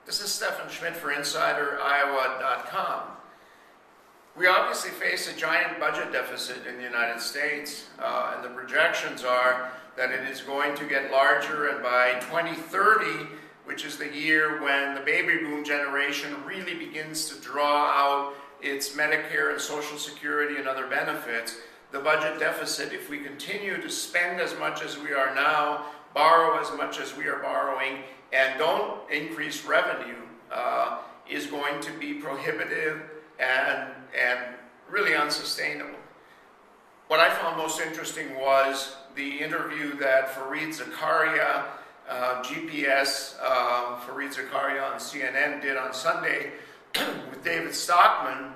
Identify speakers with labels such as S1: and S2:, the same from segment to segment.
S1: This is Stefan Schmidt for InsiderIowa.com. We obviously face a giant budget deficit in the United States, and the projections are that it is going to get larger, and by 2030, which is the year when the baby boom generation really begins to draw out its Medicare and Social Security and other benefits, the budget deficit, if we continue to spend as much as we are now, borrow as much as we are borrowing, and don't increase revenue, is going to be prohibitive and really unsustainable. What I found most interesting was the interview that Fareed Zakaria, GPS, Fareed Zakaria on CNN did on Sunday with David Stockman.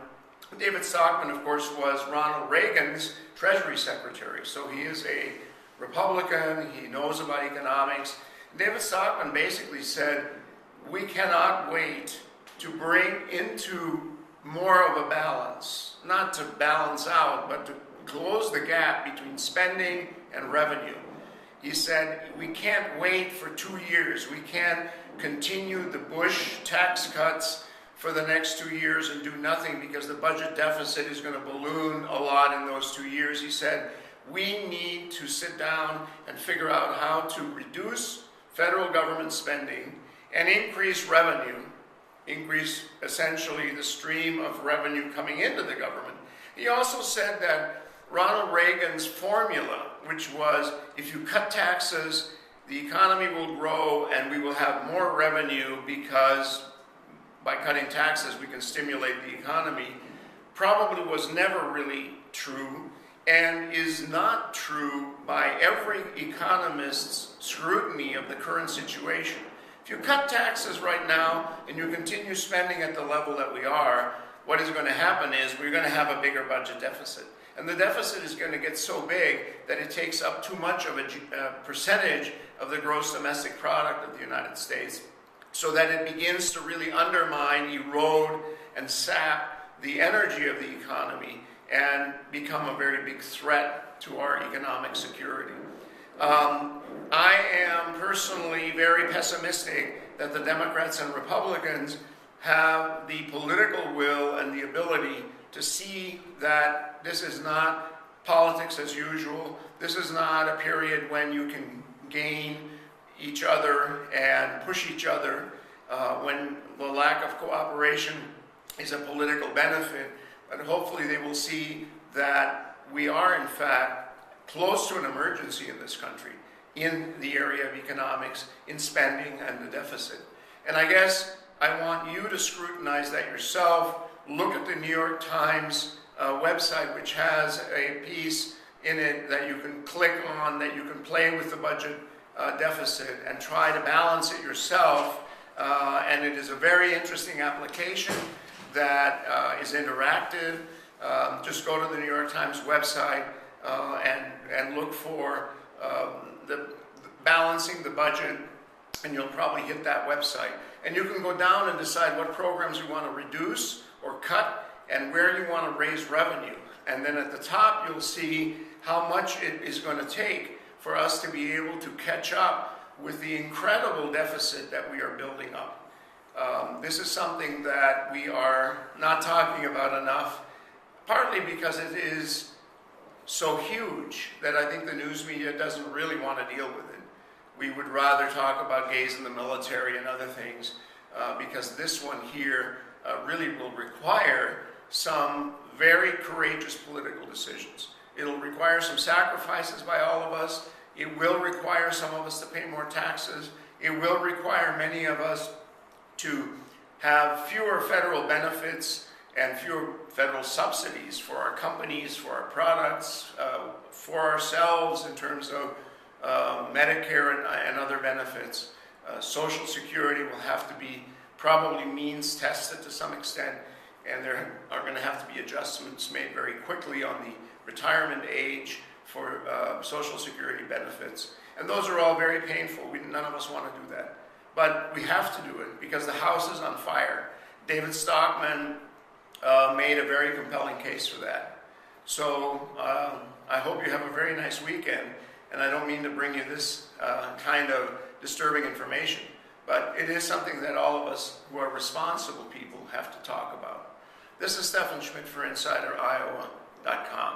S1: David Stockman, of course, was Ronald Reagan's Treasury Secretary, so he is a Republican, he knows about economics. David Stockman basically said, we cannot wait to bring into more of a balance, not to balance out, but to close the gap between spending and revenue. He said, we can't wait for 2 years. We can't continue the Bush tax cuts for the next 2 years and do nothing because the budget deficit is going to balloon a lot in those 2 years. He said, we need to sit down and figure out how to reduce federal government spending and increase revenue, increase essentially the stream of revenue coming into the government. He also said that Ronald Reagan's formula, which was if you cut taxes, the economy will grow and we will have more revenue because by cutting taxes we can stimulate the economy, probably was never really true and is not true by every economist's scrutiny of the current situation. If you cut taxes right now and you continue spending at the level that we are, what is going to happen is we're going to have a bigger budget deficit. And the deficit is going to get so big that it takes up too much of a percentage of the gross domestic product of the United States, so that it begins to really undermine, erode, and sap the energy of the economy and become a very big threat to our economic security. I am personally very pessimistic that the Democrats and Republicans have the political will and the ability to see that this is not politics as usual. This is not a period when you can gain each other and push each other when the lack of cooperation is a political benefit. But hopefully they will see that we are in fact close to an emergency in this country in the area of economics, in spending and the deficit. And I guess I want you to scrutinize that yourself. Look at the New York Times website, which has a piece in it that you can click on, that you can play with the budget deficit and try to balance it yourself. And it is a very interesting application that is interactive. Just go to the New York Times website and look for the balancing the budget, and you'll probably hit that website. And you can go down and decide what programs you want to reduce or cut and where you want to raise revenue. And then at the top, you'll see how much it is going to take for us to be able to catch up with the incredible deficit that we are building up. This is something that we are not talking about enough, partly because it is so huge that I think the news media doesn't really want to deal with it. We would rather talk about gays in the military and other things because this one here really will require some very courageous political decisions. It'll require some sacrifices by all of us. It will require some of us to pay more taxes. It will require many of us to have fewer federal benefits and fewer federal subsidies for our companies, for our products, for ourselves in terms of Medicare and other benefits. Social Security will have to be probably means tested to some extent, and there are going to have to be adjustments made very quickly on the retirement age for Social Security benefits. And those are all very painful. None of us want to do that. But we have to do it because the house is on fire. David Stockman made a very compelling case for that. So I hope you have a very nice weekend. And I don't mean to bring you this kind of disturbing information, but it is something that all of us who are responsible people have to talk about. This is Stefan Schmidt for InsiderIowa.com.